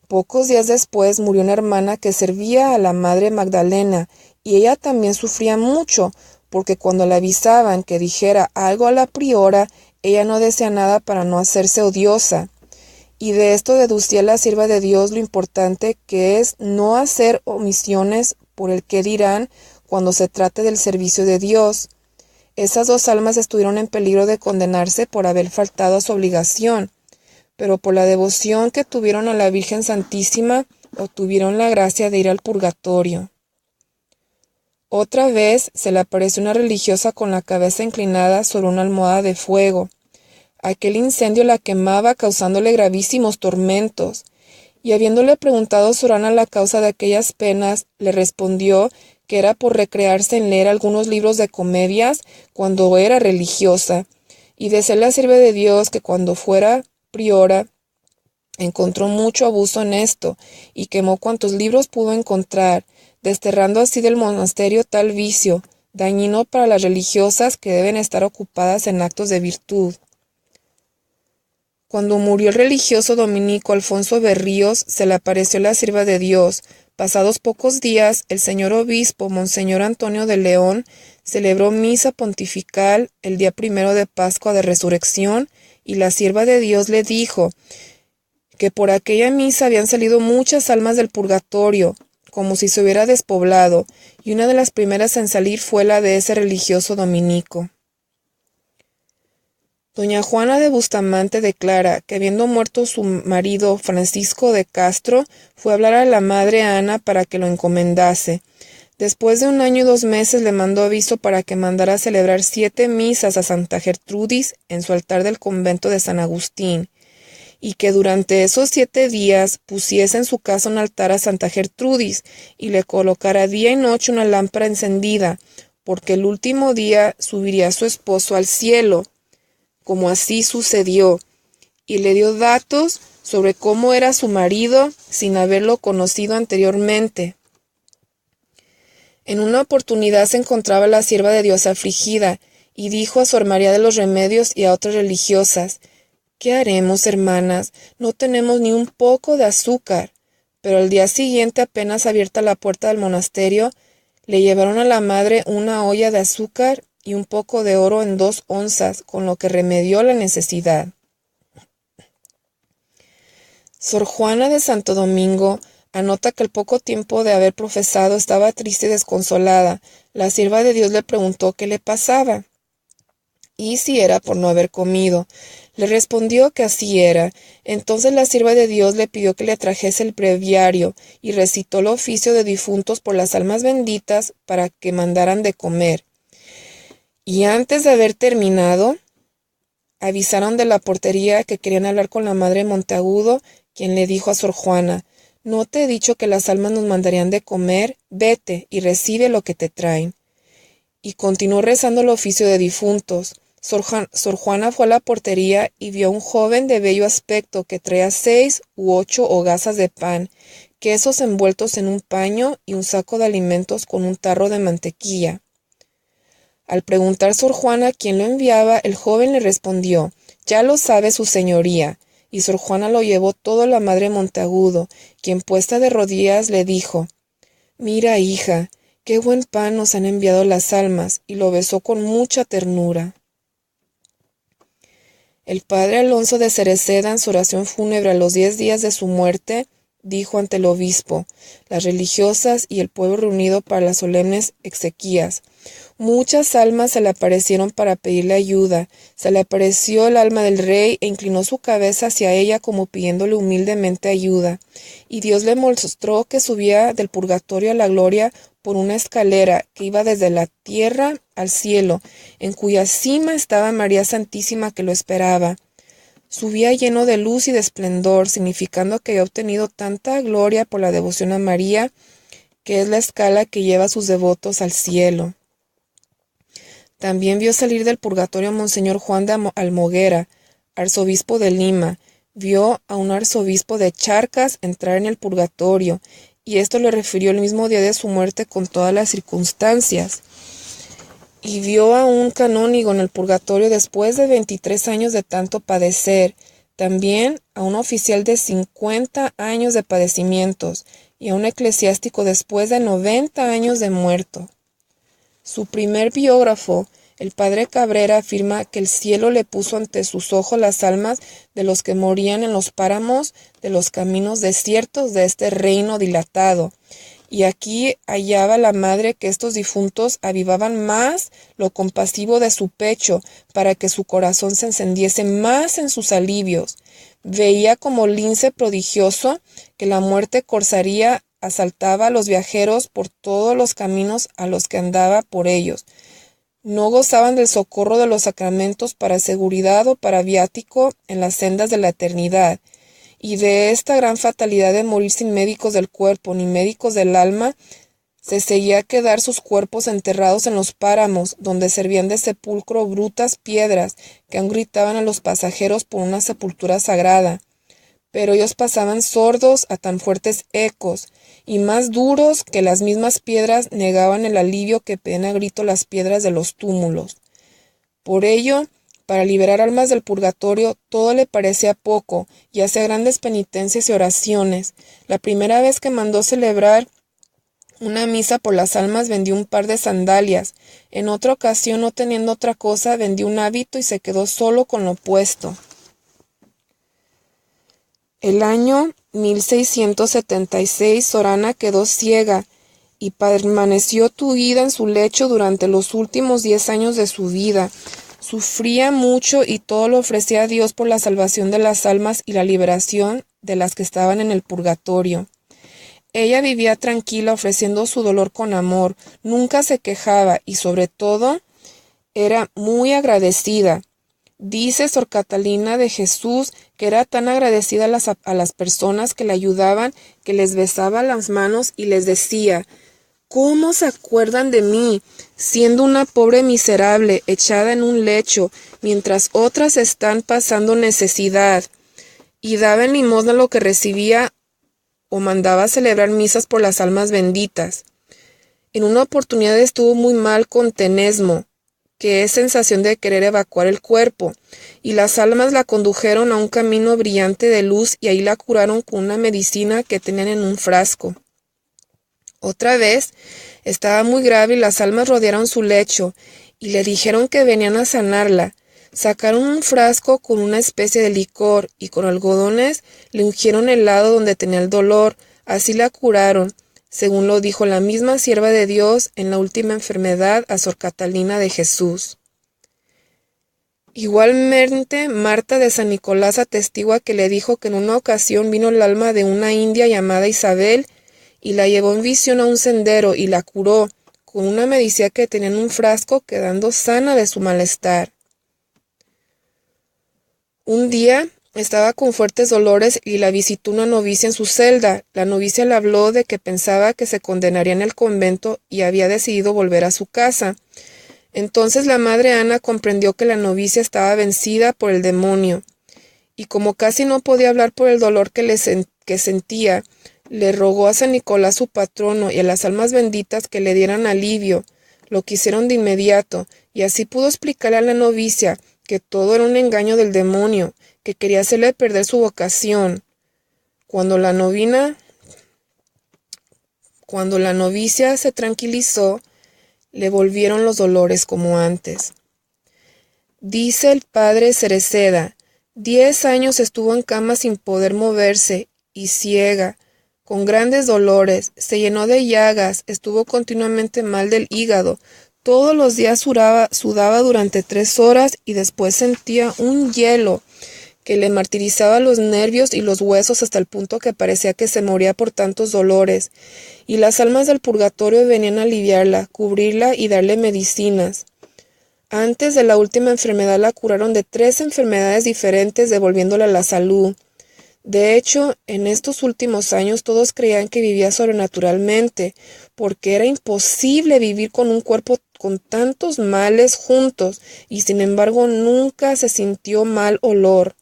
Speaker 1: Pocos días después murió una hermana que servía a la Madre Magdalena, y ella también sufría mucho, porque cuando le avisaban que dijera algo a la priora, ella no decía nada para no hacerse odiosa. Y de esto deducía la sierva de Dios lo importante que es no hacer omisiones por el qué dirán cuando se trate del servicio de Dios. Esas dos almas estuvieron en peligro de condenarse por haber faltado a su obligación, pero por la devoción que tuvieron a la Virgen Santísima, obtuvieron la gracia de ir al purgatorio. Otra vez se le apareció una religiosa con la cabeza inclinada sobre una almohada de fuego. Aquel incendio la quemaba, causándole gravísimos tormentos, y habiéndole preguntado Sor Ana la causa de aquellas penas, le respondió que era por recrearse en leer algunos libros de comedias cuando era religiosa, y decía la sierva de Dios que cuando fuera priora encontró mucho abuso en esto, y quemó cuantos libros pudo encontrar, desterrando así del monasterio tal vicio, dañino para las religiosas que deben estar ocupadas en actos de virtud. Cuando murió el religioso dominico Alfonso Berríos, se le apareció la sierva de Dios. Pasados pocos días, el señor obispo, Monseñor Antonio de León, celebró misa pontifical el día 1 de Pascua de Resurrección, y la sierva de Dios le dijo que por aquella misa habían salido muchas almas del purgatorio, como si se hubiera despoblado, y una de las primeras en salir fue la de ese religioso dominico. Doña Juana de Bustamante declara que habiendo muerto su marido Francisco de Castro, fue a hablar a la madre Ana para que lo encomendase. Después de 1 año y 2 meses le mandó aviso para que mandara a celebrar 7 misas a Santa Gertrudis en su altar del convento de San Agustín, y que durante esos 7 días pusiese en su casa un altar a Santa Gertrudis, y le colocara día y noche una lámpara encendida, porque el último día subiría su esposo al cielo, como así sucedió, y le dio datos sobre cómo era su marido sin haberlo conocido anteriormente. En una oportunidad se encontraba la sierva de Dios afligida, y dijo a Sor María de los Remedios y a otras religiosas: «¿Qué haremos, hermanas? No tenemos ni un poco de azúcar». Pero al día siguiente, apenas abierta la puerta del monasterio, le llevaron a la madre una olla de azúcar y un poco de oro en 2 onzas, con lo que remedió la necesidad. Sor Juana de Santo Domingo anota que al poco tiempo de haber profesado estaba triste y desconsolada. La sierva de Dios le preguntó qué le pasaba y si era por no haber comido. Le respondió que así era. Entonces la sierva de Dios le pidió que le trajese el breviario y recitó el oficio de difuntos por las almas benditas para que mandaran de comer. Y antes de haber terminado, avisaron de la portería que querían hablar con la madre Monteagudo, quien le dijo a Sor Juana: «¿No te he dicho que las almas nos mandarían de comer? Vete y recibe lo que te traen». Y continuó rezando el oficio de difuntos. Sor Juana fue a la portería y vio a un joven de bello aspecto que traía 6 u 8 hogazas de pan, quesos envueltos en un paño y un saco de alimentos con un tarro de mantequilla. Al preguntar Sor Juana quién lo enviaba, el joven le respondió: «Ya lo sabe su señoría». Y Sor Juana lo llevó todo a la madre Monteagudo, quien puesta de rodillas le dijo: «Mira, hija, qué buen pan nos han enviado las almas», y lo besó con mucha ternura. El padre Alonso de Cereceda, en su oración fúnebre a los 10 días de su muerte, dijo ante el obispo, las religiosas y el pueblo reunido para las solemnes exequias: «Muchas almas se le aparecieron para pedirle ayuda. Se le apareció el alma del rey e inclinó su cabeza hacia ella como pidiéndole humildemente ayuda. Y Dios le mostró que subía del purgatorio a la gloria por una escalera que iba desde la tierra al cielo, en cuya cima estaba María Santísima que lo esperaba. Subía lleno de luz y de esplendor, significando que había obtenido tanta gloria por la devoción a María, que es la escala que lleva a sus devotos al cielo. También vio salir del purgatorio a Monseñor Juan de Almoguera, arzobispo de Lima. Vio a un arzobispo de Charcas entrar en el purgatorio, y esto le refirió el mismo día de su muerte con todas las circunstancias. Y vio a un canónigo en el purgatorio después de 23 años de tanto padecer, también a un oficial de 50 años de padecimientos, y a un eclesiástico después de 90 años de muerto. Su primer biógrafo, el padre Cabrera, afirma que el cielo le puso ante sus ojos las almas de los que morían en los páramos de los caminos desiertos de este reino dilatado, y aquí hallaba la madre que estos difuntos avivaban más lo compasivo de su pecho, para que su corazón se encendiese más en sus alivios. Veía como lince prodigioso que la muerte corsaría asaltaba a los viajeros por todos los caminos a los que andaba por ellos. No gozaban del socorro de los sacramentos para seguridad o para viático en las sendas de la eternidad. Y de esta gran fatalidad de morir sin médicos del cuerpo ni médicos del alma, se seguía quedar sus cuerpos enterrados en los páramos, donde servían de sepulcro brutas piedras que aún gritaban a los pasajeros por una sepultura sagrada. Pero ellos pasaban sordos a tan fuertes ecos, y más duros que las mismas piedras negaban el alivio que pedían a grito las piedras de los túmulos. Por ello, para liberar almas del purgatorio, todo le parecía poco, y hacía grandes penitencias y oraciones. La primera vez que mandó celebrar una misa por las almas vendió un par de sandalias. En otra ocasión, no teniendo otra cosa, vendió un hábito y se quedó solo con lo puesto. El año 1676 Sorana quedó ciega y permaneció tuida en su lecho durante los últimos 10 años de su vida. Sufría mucho y todo lo ofrecía a Dios por la salvación de las almas y la liberación de las que estaban en el purgatorio. Ella vivía tranquila ofreciendo su dolor con amor, nunca se quejaba y sobre todo era muy agradecida. Dice Sor Catalina de Jesús que era tan agradecida a las personas que le ayudaban que les besaba las manos y les decía: ¿cómo se acuerdan de mí, siendo una pobre miserable echada en un lecho, mientras otras están pasando necesidad? Y daba en limosna lo que recibía o mandaba celebrar misas por las almas benditas. En una oportunidad estuvo muy mal con tenesmo, que es sensación de querer evacuar el cuerpo, y las almas la condujeron a un camino brillante de luz y ahí la curaron con una medicina que tenían en un frasco. Otra vez estaba muy grave y las almas rodearon su lecho y le dijeron que venían a sanarla. Sacaron un frasco con una especie de licor y con algodones le ungieron el lado donde tenía el dolor, así la curaron, según lo dijo la misma sierva de Dios en la última enfermedad a Sor Catalina de Jesús. Igualmente, Marta de San Nicolás atestigua que le dijo que en una ocasión vino el alma de una india llamada Isabel y la llevó en visión a un sendero y la curó con una medicina que tenía en un frasco, quedando sana de su malestar. Un día estaba con fuertes dolores y la visitó una novicia en su celda. La novicia le habló de que pensaba que se condenaría en el convento y había decidido volver a su casa. Entonces la madre Ana comprendió que la novicia estaba vencida por el demonio, y como casi no podía hablar por el dolor que sentía, le rogó a San Nicolás su patrono y a las almas benditas que le dieran alivio. Lo que hicieron de inmediato, y así pudo explicarle a la novicia que todo era un engaño del demonio, que quería hacerle perder su vocación. Cuando la novicia se tranquilizó, le volvieron los dolores como antes. Dice el padre Cereceda: 10 años estuvo en cama sin poder moverse y ciega, con grandes dolores, se llenó de llagas, estuvo continuamente mal del hígado. Todos los días sudaba durante 3 horas y después sentía un hielo que le martirizaba los nervios y los huesos hasta el punto que parecía que se moría por tantos dolores, y las almas del purgatorio venían a aliviarla, cubrirla y darle medicinas. Antes de la última enfermedad la curaron de 3 enfermedades diferentes, devolviéndole la salud. De hecho, en estos últimos años todos creían que vivía sobrenaturalmente, porque era imposible vivir con un cuerpo con tantos males juntos, y sin embargo nunca se sintió mal olor.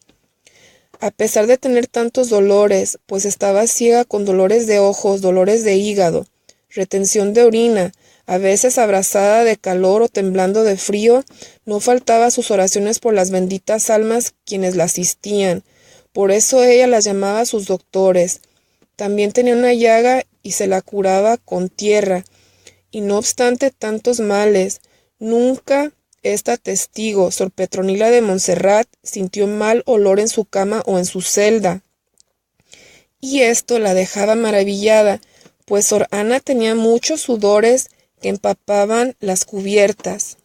Speaker 1: A pesar de tener tantos dolores, pues estaba ciega con dolores de ojos, dolores de hígado, retención de orina, a veces abrasada de calor o temblando de frío, no faltaba sus oraciones por las benditas almas quienes la asistían. Por eso ella las llamaba sus doctores. También tenía una llaga y se la curaba con tierra. Y no obstante tantos males, nunca esta testigo, Sor Petronila de Montserrat, sintió mal olor en su cama o en su celda. Y esto la dejaba maravillada, pues Sor Ana tenía muchos sudores que empapaban las cubiertas.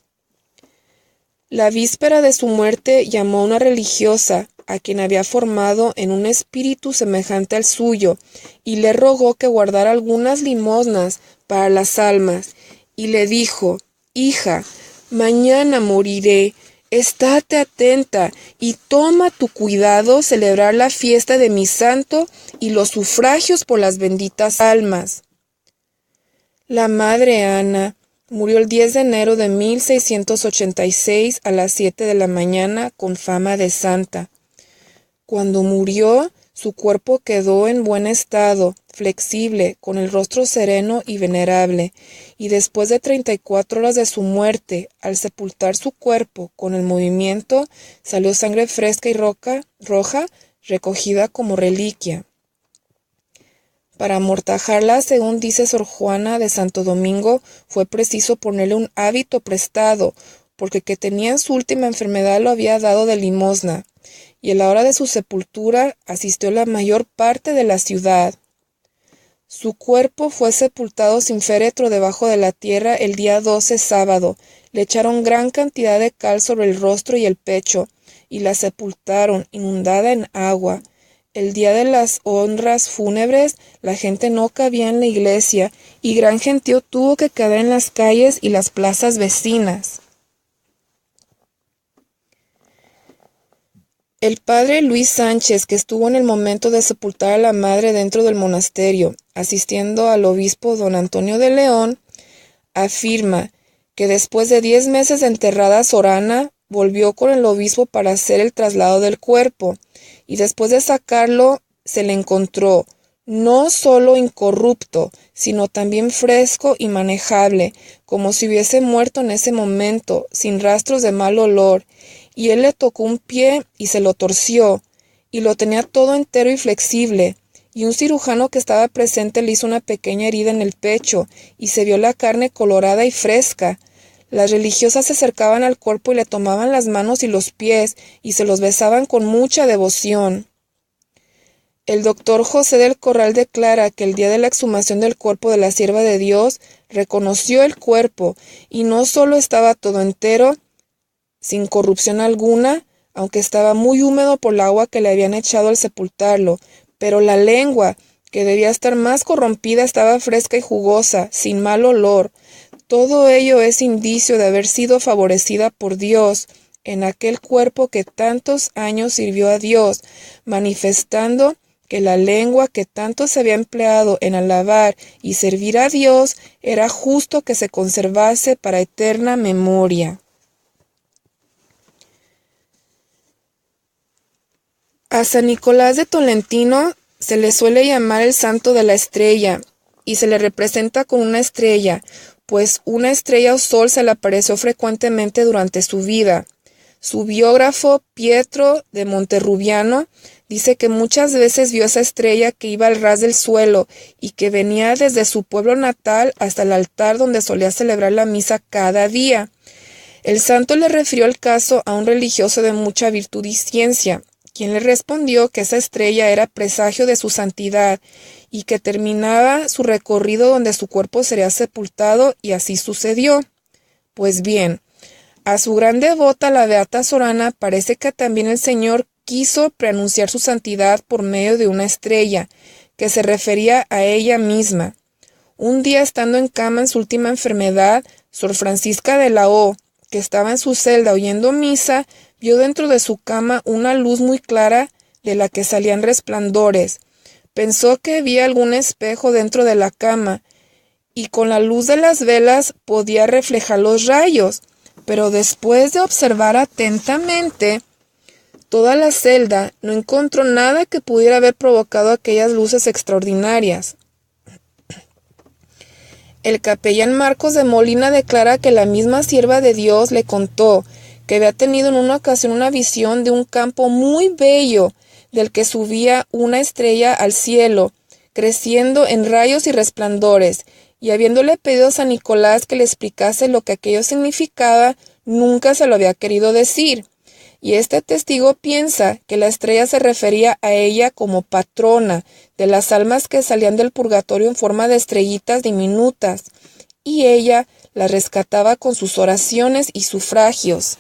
Speaker 1: La víspera de su muerte llamó a una religiosa, a quien había formado en un espíritu semejante al suyo, y le rogó que guardara algunas limosnas para las almas, y le dijo: «Hija, mañana moriré, estate atenta y toma tu cuidado celebrar la fiesta de mi santo y los sufragios por las benditas almas». La madre Ana murió el 10 de enero de 1686 a las 7 de la mañana con fama de santa. Cuando murió, su cuerpo quedó en buen estado, flexible, con el rostro sereno y venerable, y después de 34 horas de su muerte, al sepultar su cuerpo con el movimiento, salió sangre fresca y roja, recogida como reliquia. Para amortajarla, según dice Sor Juana de Santo Domingo, fue preciso ponerle un hábito prestado, porque que tenía en su última enfermedad lo había dado de limosna, y a la hora de su sepultura asistió la mayor parte de la ciudad. Su cuerpo fue sepultado sin féretro debajo de la tierra el día 12 sábado. Le echaron gran cantidad de cal sobre el rostro y el pecho, y la sepultaron inundada en agua. El día de las honras fúnebres, la gente no cabía en la iglesia, y gran gentío tuvo que quedar en las calles y las plazas vecinas. El padre Luis Sánchez, que estuvo en el momento de sepultar a la madre dentro del monasterio, asistiendo al obispo don Antonio de León, afirma que después de 10 meses de enterrada Sor Ana, volvió con el obispo para hacer el traslado del cuerpo, y después de sacarlo se le encontró no solo incorrupto, sino también fresco y manejable, como si hubiese muerto en ese momento, sin rastros de mal olor, y él le tocó un pie y se lo torció, y lo tenía todo entero y flexible, y un cirujano que estaba presente le hizo una pequeña herida en el pecho, y se vio la carne colorada y fresca. Las religiosas se acercaban al cuerpo y le tomaban las manos y los pies, y se los besaban con mucha devoción. El doctor José del Corral declara que el día de la exhumación del cuerpo de la sierva de Dios, reconoció el cuerpo, y no solo estaba todo entero, sin corrupción alguna, aunque estaba muy húmedo por el agua que le habían echado al sepultarlo, pero la lengua, que debía estar más corrompida, estaba fresca y jugosa, sin mal olor. Todo ello es indicio de haber sido favorecida por Dios en aquel cuerpo que tantos años sirvió a Dios, manifestando que la lengua que tanto se había empleado en alabar y servir a Dios era justo que se conservase para eterna memoria. A San Nicolás de Tolentino se le suele llamar el santo de la estrella, y se le representa con una estrella, pues una estrella o sol se le apareció frecuentemente durante su vida. Su biógrafo, Pietro de Monterrubiano, dice que muchas veces vio esa estrella que iba al ras del suelo y que venía desde su pueblo natal hasta el altar donde solía celebrar la misa cada día. El santo le refirió el caso a un religioso de mucha virtud y ciencia, quien le respondió que esa estrella era presagio de su santidad y que terminaba su recorrido donde su cuerpo sería sepultado, y así sucedió. Pues bien, a su gran devota, la beata Sor Ana, parece que también el Señor quiso preanunciar su santidad por medio de una estrella, que se refería a ella misma. Un día, estando en cama en su última enfermedad, Sor Francisca de la O, que estaba en su celda oyendo misa, vio dentro de su cama una luz muy clara de la que salían resplandores. Pensó que había algún espejo dentro de la cama, y con la luz de las velas podía reflejar los rayos, pero después de observar atentamente toda la celda, no encontró nada que pudiera haber provocado aquellas luces extraordinarias. El capellán Marcos de Molina declara que la misma sierva de Dios le contó que había tenido en una ocasión una visión de un campo muy bello, del que subía una estrella al cielo, creciendo en rayos y resplandores, y habiéndole pedido a San Nicolás que le explicase lo que aquello significaba, nunca se lo había querido decir. Y este testigo piensa que la estrella se refería a ella como patrona de las almas que salían del purgatorio en forma de estrellitas diminutas, y ella las rescataba con sus oraciones y sufragios.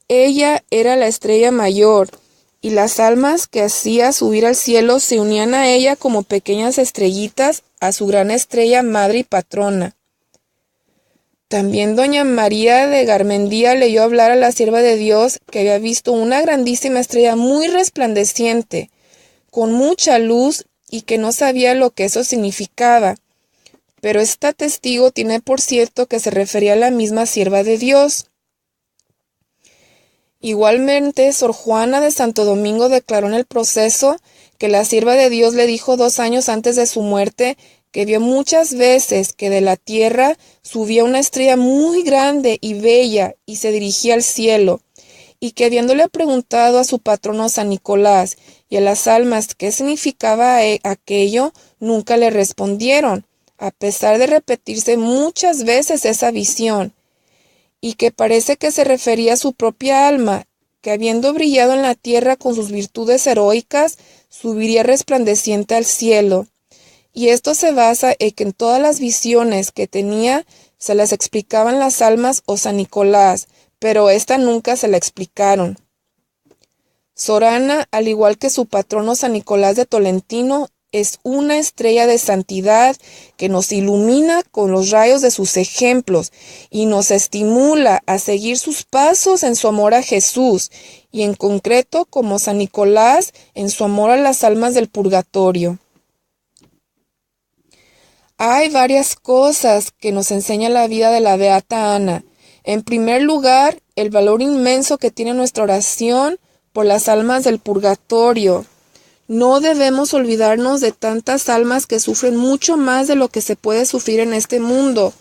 Speaker 1: Ella era la estrella mayor, y las almas que hacía subir al cielo se unían a ella como pequeñas estrellitas a su gran estrella madre y patrona. También doña María de Garmendia leyó hablar a la sierva de Dios que había visto una grandísima estrella muy resplandeciente, con mucha luz, y que no sabía lo que eso significaba. Pero esta testigo tiene por cierto que se refería a la misma sierva de Dios. Igualmente, Sor Juana de Santo Domingo declaró en el proceso que la sierva de Dios le dijo 2 años antes de su muerte que vio muchas veces que de la tierra subía una estrella muy grande y bella y se dirigía al cielo, y que habiéndole preguntado a su patrono San Nicolás y a las almas qué significaba aquello, nunca le respondieron, a pesar de repetirse muchas veces esa visión, y que parece que se refería a su propia alma, que habiendo brillado en la tierra con sus virtudes heroicas, subiría resplandeciente al cielo. Y esto se basa en que en todas las visiones que tenía se las explicaban las almas o San Nicolás, pero esta nunca se la explicaron. Sor Ana, al igual que su patrono San Nicolás de Tolentino, es una estrella de santidad que nos ilumina con los rayos de sus ejemplos y nos estimula a seguir sus pasos en su amor a Jesús, y en concreto como San Nicolás en su amor a las almas del purgatorio. Hay varias cosas que nos enseña la vida de la Beata Ana. En primer lugar, el valor inmenso que tiene nuestra oración por las almas del purgatorio. No debemos olvidarnos de tantas almas que sufren mucho más de lo que se puede sufrir en este mundo.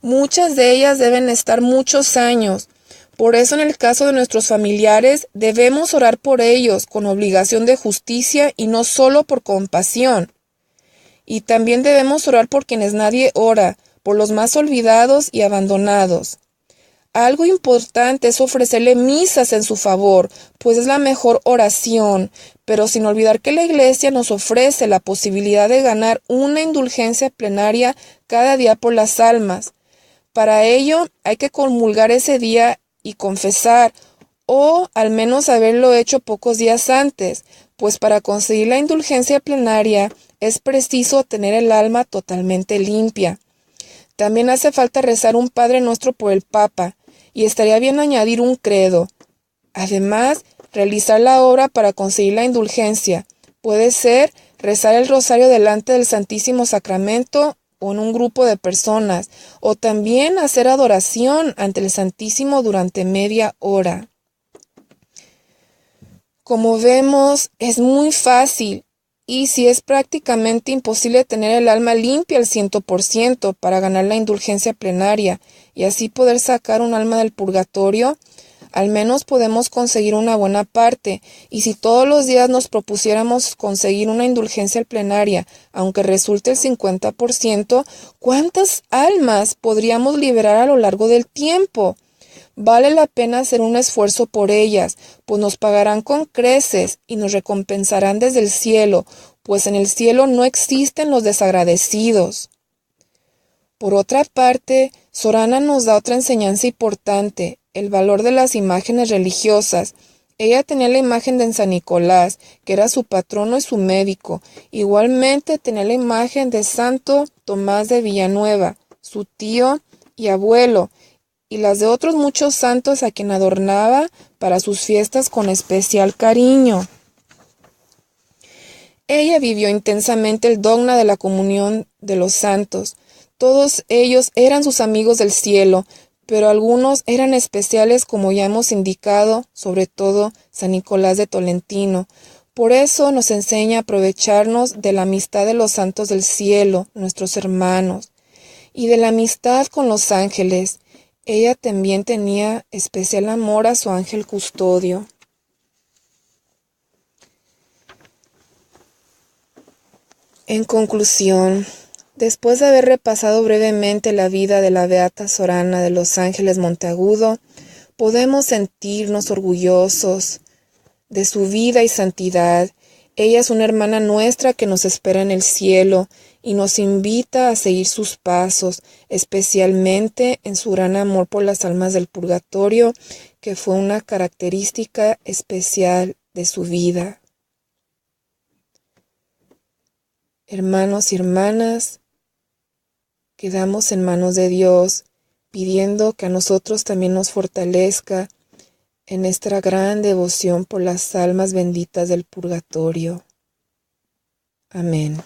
Speaker 1: Muchas de ellas deben estar muchos años. Por eso, en el caso de nuestros familiares, debemos orar por ellos con obligación de justicia y no solo por compasión. Y también debemos orar por quienes nadie ora, por los más olvidados y abandonados. Algo importante es ofrecerle misas en su favor, pues es la mejor oración, pero sin olvidar que la Iglesia nos ofrece la posibilidad de ganar una indulgencia plenaria cada día por las almas. Para ello hay que comulgar ese día y confesar, o al menos haberlo hecho pocos días antes, pues para conseguir la indulgencia plenaria es preciso tener el alma totalmente limpia. También hace falta rezar un Padre Nuestro por el Papa, y estaría bien añadir un credo. Además, realizar la obra para conseguir la indulgencia. Puede ser rezar el rosario delante del Santísimo Sacramento o en un grupo de personas, o también hacer adoración ante el Santísimo durante media hora. Como vemos, es muy fácil, y si es prácticamente imposible tener el alma limpia al 100% para ganar la indulgencia plenaria y así poder sacar un alma del purgatorio, al menos podemos conseguir una buena parte, y si todos los días nos propusiéramos conseguir una indulgencia plenaria, aunque resulte el 50%, ¿cuántas almas podríamos liberar a lo largo del tiempo? Vale la pena hacer un esfuerzo por ellas, pues nos pagarán con creces y nos recompensarán desde el cielo, pues en el cielo no existen los desagradecidos. Por otra parte, Sor Ana nos da otra enseñanza importante, el valor de las imágenes religiosas, Ella tenía la imagen de San Nicolás, que era su patrono y su médico. Igualmente tenía la imagen de Santo Tomás de Villanueva, su tío y abuelo, y las de otros muchos santos a quien adornaba para sus fiestas con especial cariño. Ella vivió intensamente el dogma de la comunión de los santos. Todos ellos eran sus amigos del cielo, pero algunos eran especiales, como ya hemos indicado, sobre todo San Nicolás de Tolentino. Por eso nos enseña a aprovecharnos de la amistad de los santos del cielo, nuestros hermanos, y de la amistad con los ángeles. Ella también tenía especial amor a su ángel custodio. En conclusión, después de haber repasado brevemente la vida de la beata Sorana de los Ángeles Monteagudo, podemos sentirnos orgullosos de su vida y santidad. Ella es una hermana nuestra que nos espera en el cielo y nos invita a seguir sus pasos, especialmente en su gran amor por las almas del purgatorio, que fue una característica especial de su vida. Hermanos y hermanas, quedamos en manos de Dios, pidiendo que a nosotros también nos fortalezca en nuestra gran devoción por las almas benditas del purgatorio. Amén.